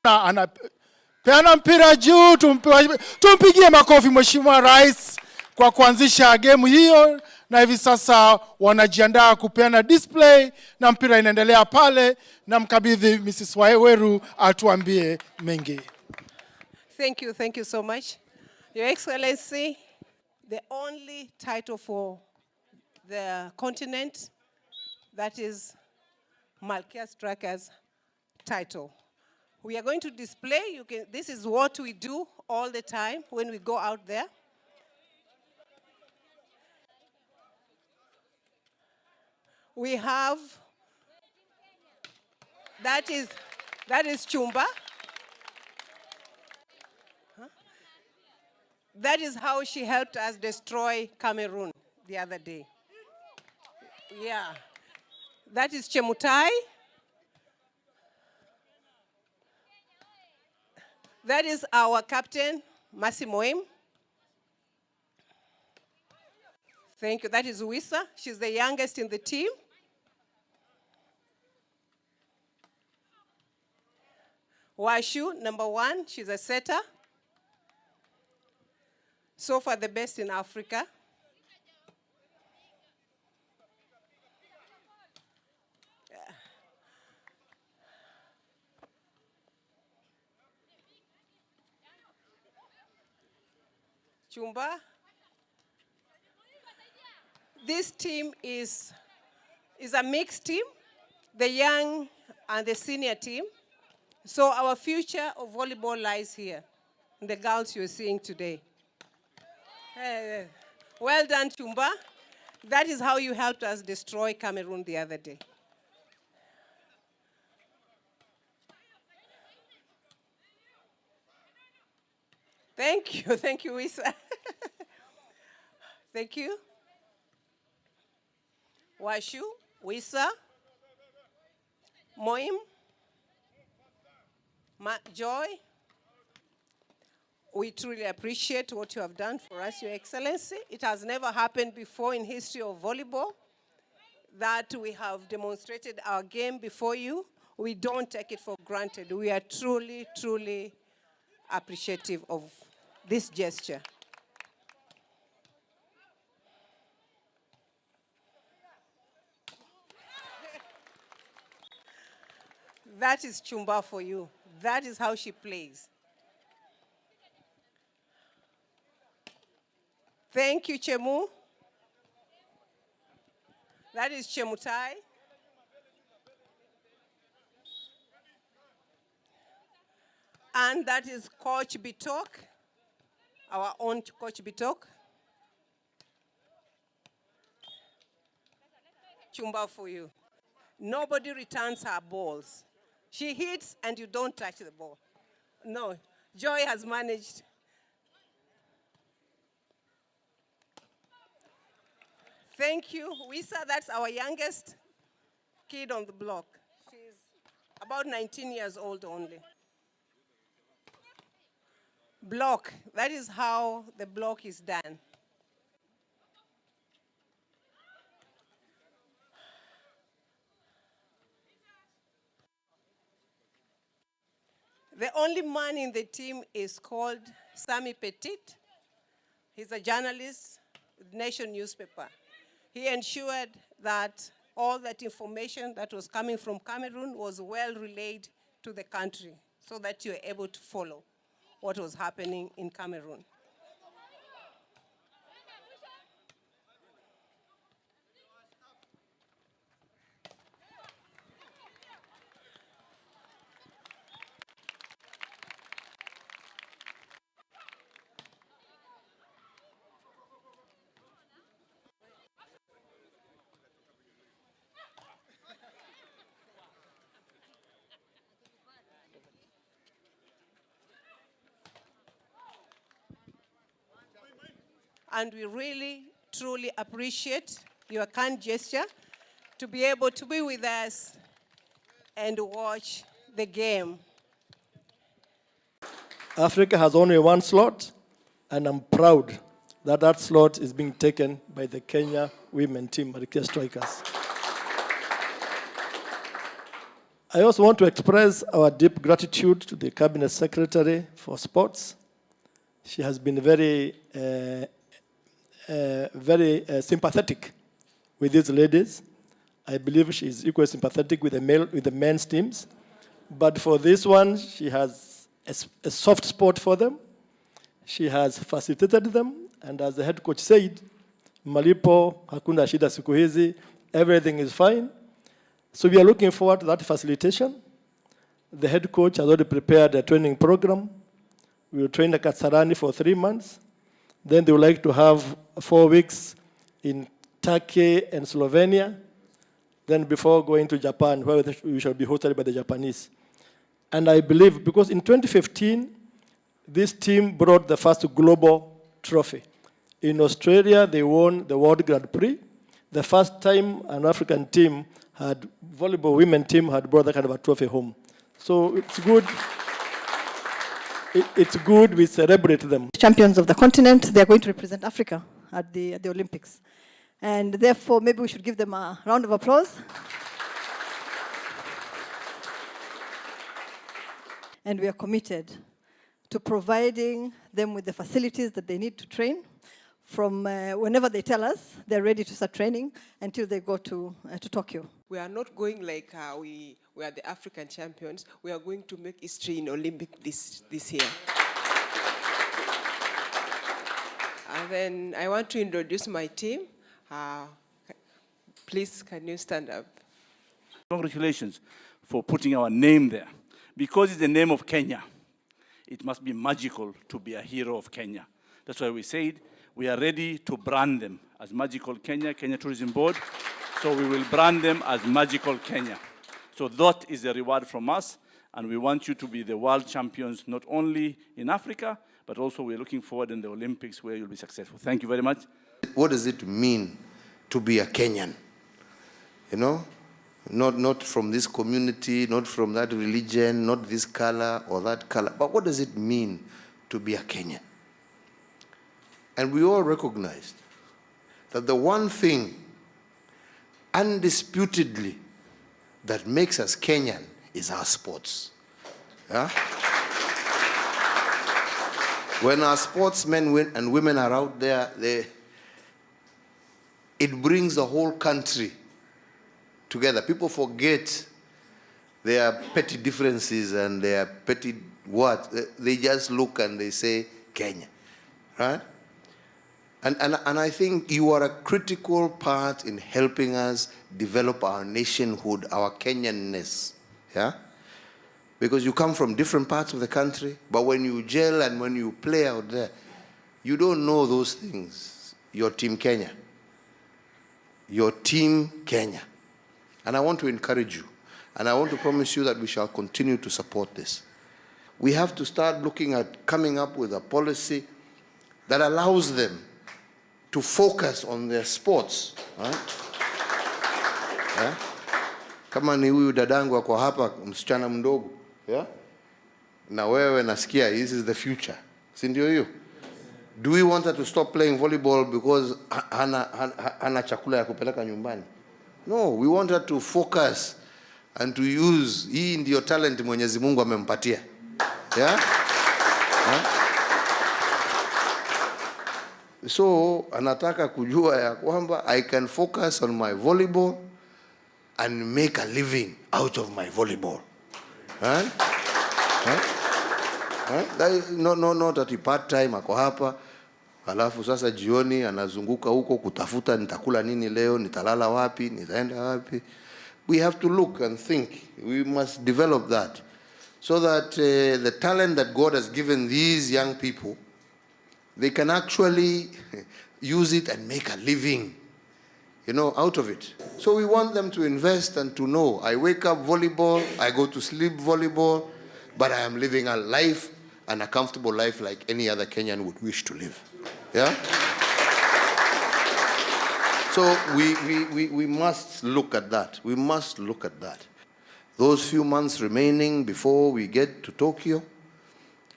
anapeana mpira juu. Tumpigie makofi Mheshimiwa Rais kwa kuanzisha game hiyo, na hivi sasa wanajiandaa kupeana display na mpira inaendelea pale, na mkabidhi Mrs. Waweru atuambie mengi. Thank you so much. Your Excellency, the only title for the continent, that is Malkia Strikers title. We are going to display, this is what we do all the time when we go out there. We have, that is Chumba. That is how she helped us destroy Cameroon the other day. Yeah. That is Chemutai. That is our captain, Masimoim. Thank you. That is Wisa. She's the youngest in the team. Washu, number 1, she's a setter. So far the best in Africa. Yeah. Chumba. This team is a mixed team, the young and the senior team. So our future of volleyball lies here, in the girls you're seeing today. Well done, Chumba. That is how you helped us destroy Cameroon the other day. Thank you, Wisa. Thank you. Washu, Wisa, Moim, Joy. We truly appreciate what you have done for us, Your Excellency. It has never happened before in history of volleyball that we have demonstrated our game before you. We don't take it for granted. We are truly, truly appreciative of this gesture. That is Chumba for you. That is how she plays. Thank you, Chemu. That is Chemutai. And that is Coach Bitok, our own Coach Bitok. Chumba for you. Nobody returns her balls. She hits and you don't touch the ball. No, Joy has managed. Thank you. Wisa, that's our youngest kid on the block. She's about 19 years old only. Block, that is how the block is done. The only man in the team is called Sami Petit. He's a journalist with Nation newspaper. He ensured that all that information that was coming from Cameroon was well relayed to the country so that you were able to follow what was happening in Cameroon. And we really, truly appreciate your kind gesture to be able to be with us and watch the game. Africa has only one slot, and I'm proud that that slot is being taken by the Kenya women team, Malkia Strikers. I also want to express our deep gratitude to the Cabinet Secretary for Sports. She has been very sympathetic with these ladies. I believe she is equally sympathetic with the men's teams. But for this one, she has a soft spot for them. She has facilitated them, and as the head coach said, malipo hakuna shida siku hizi, everything is fine. So we are looking forward to that facilitation. The head coach has already prepared a training program. We will train the Kasarani for 3 months. Then they would like to have 4 weeks in Turkey and Slovenia. Then before going to Japan, where we shall be hosted by the Japanese. And I believe, because in 2015, this team brought the first global trophy. In Australia, they won the World Grand Prix. The first time an African team had, volleyball women team had brought that kind of a trophy home. So it's good. It's good we celebrate them. Champions of the continent, they're going to represent Africa at the Olympics. And therefore, maybe we should give them a round of applause. And we are committed to providing them with the facilities that they need to train. From whenever they tell us, they're ready to start training until they go to Tokyo. We are not going like we are the African champions. We are going to make history in Olympic this year. And then I want to introduce my team. Please, can you stand up? Congratulations for putting our name there. Because it's the name of Kenya, it must be magical to be a hero of Kenya. That's why we said we are ready to brand them as Magical Kenya, Kenya Tourism Board. So we will brand them as Magical Kenya. So that is the reward from us. And we want you to be the world champions, not only in Africa, but also we're looking forward in the Olympics where you'll be successful. Thank you very much. What does it mean to be a Kenyan? You know, not from this community, not from that religion, not this color or that color, but what does it mean to be a Kenyan? And we all recognized that the one thing, undisputedly, that makes us Kenyan is our sports. Yeah? When our sportsmen and women are out there, it brings the whole country together. People forget their petty differences and their petty what. They just look and they say Kenya, right? And I think you are a critical part in helping us develop our nationhood, our Kenyanness, yeah? Because you come from different parts of the country, but when you gel and when you play out there, you don't know those things. Your team Kenya. Your team Kenya. And I want to encourage you, and I want to promise you that we shall continue to support this. We have to start looking at coming up with a policy that allows them to focus on their sports. Right? Yeah? Kama ni huyu dadangu wako hapa, msichana mdogo, yeah? Na wewe nasikia, this is the future. Si ndio hiyo? Do we want her to stop playing volleyball because hana chakula ya kupeleka nyumbani? No, we want her to focus and to use, hii ndio talent Mwenyezi Mungu amempatia. Yeah? Huh? So, anataka kujua ya kwamba I can focus on my volleyball and make a living out of my volleyball. Huh? Huh? Huh? Not ati part time ako hapa, alafu sasa jioni anazunguka huko kutafuta nitakula nini leo, nitalala wapi, nitaenda wapi. We have to look and think. We must develop that so that the talent that God has given these young people, they can actually use it and make a living, you know, out of it. So we want them to invest and to know, I wake up volleyball, I go to sleep volleyball, but I am living a life and a comfortable life like any other Kenyan would wish to live. Yeah? So we must look at that. We must look at that. Those few months remaining before we get to Tokyo,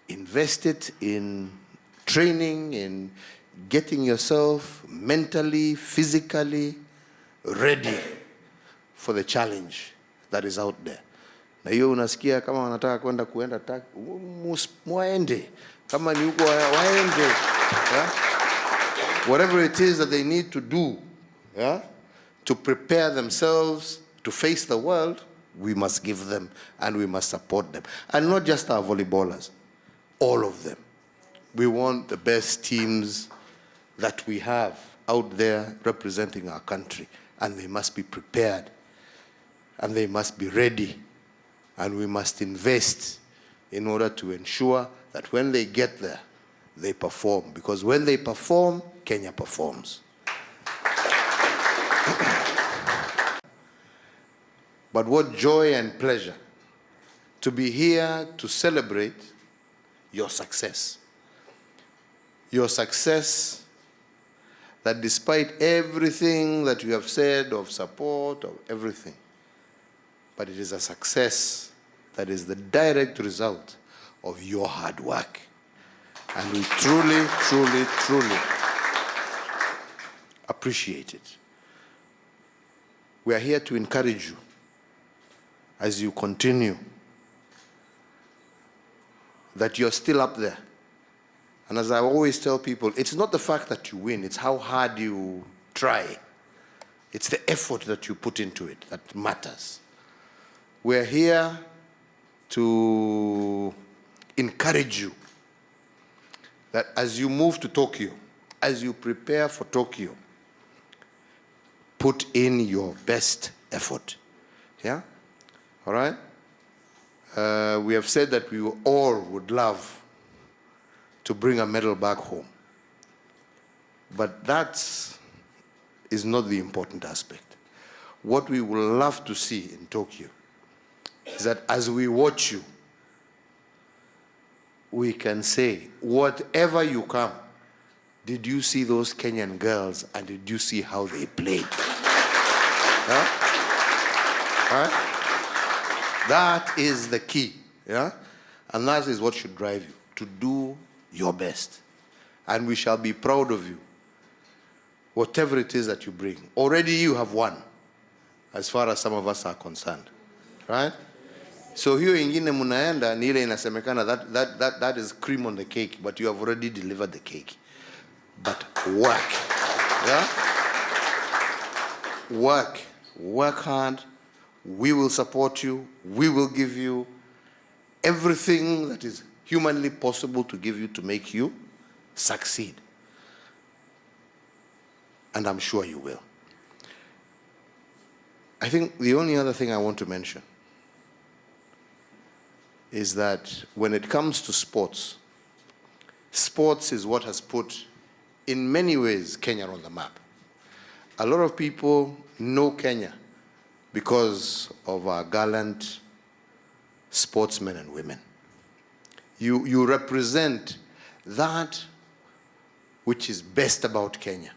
invest it in training, in getting yourself mentally, physically ready for the challenge that is out there. Na hiyo unasikia kama wanataka kuenda muende. Kama ni huko waende. Yeah? Whatever it is that they need to do, yeah, to prepare themselves to face the world, we must give them and we must support them. And not just our volleyballers, all of them. We want the best teams that we have out there representing our country, and they must be prepared and they must be ready, and we must invest in order to ensure that when they get there, they perform. Because when they perform, Kenya performs. But what joy and pleasure to be here to celebrate your success. Your success that despite everything that you have said of support, of everything, but it is a success that is the direct result of your hard work. And we truly, truly, truly appreciate it. We are here to encourage you as you continue, that you're still up there. And as I always tell people, it's not the fact that you win, it's how hard you try. It's the effort that you put into it that matters. We're here to encourage you that as you move to Tokyo, as you prepare for Tokyo, put in your best effort. Yeah? All right? We have said that we all would love to bring a medal back home. But that is not the important aspect. What we would love to see in Tokyo is that as we watch you, we can say, whatever you come, did you see those Kenyan girls and did you see how they played? Huh? Huh? That is the key, yeah? And that is what should drive you, to do your best. And we shall be proud of you, whatever it is that you bring. Already you have won, as far as some of us are concerned, right? So hiyo ingine munaenda ni ile inasemekana that is cream on the cake, but you have already delivered the cake. But work, yeah? Work hard. We will support you. We will give you everything that is humanly possible to give you to make you succeed. And I'm sure you will. I think the only other thing I want to mention is that when it comes to sports, sports is what has put, in many ways, Kenya on the map. A lot of people know Kenya because of our gallant sportsmen and women. You represent that which is best about Kenya.